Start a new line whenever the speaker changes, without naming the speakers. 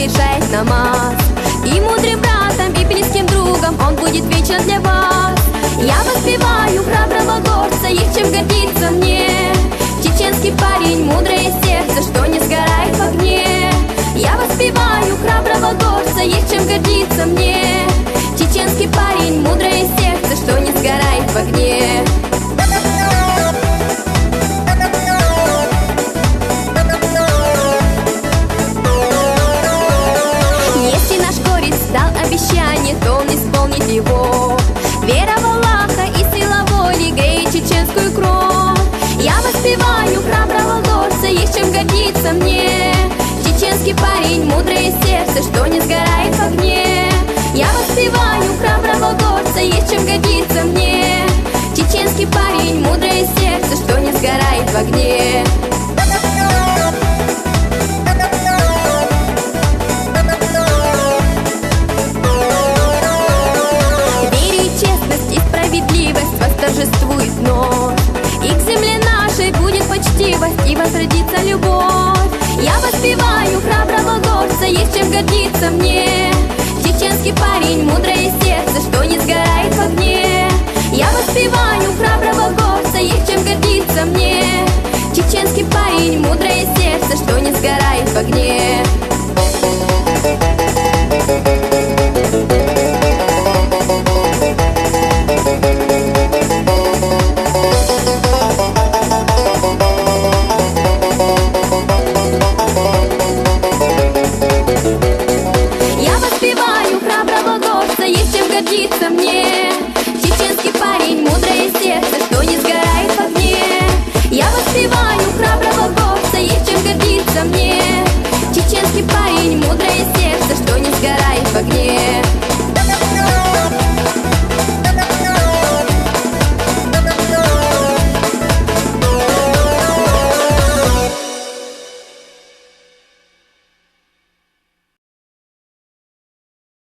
совершает намаз. И мудрым братом, и близким другом он будет вечно для вас. Я воспеваю храброго горца, есть чем гордиться мне. Чеченский парень, мудрое сердце, что не сгорает в огне. Я воспеваю храброго горца, есть чем гордиться мне. Чеченский парень, мудрое сердце, что не сгорает в огне. Обещание, то он исполнит его. Вера в Аллаха и сила воли греет чеченскую кровь. Я воспеваю храброго горца, есть чем гордиться мне. Чеченский парень, мудрое сердце, что не сгорает в огне. Я воспеваю храброго горца, есть чем гордиться мне. Чеченский парень, мудрое сердце, что не сгорает в огне. Восторжествует вновь, и к земле нашей будет почтивость, и возродится любовь. Я воспеваю храброго горца, есть чем гордиться мне. Чеченский парень, мудрое сердце, что не сгорает в огне. Я воспеваю храброго горца, есть чем гордиться мне. Чеченский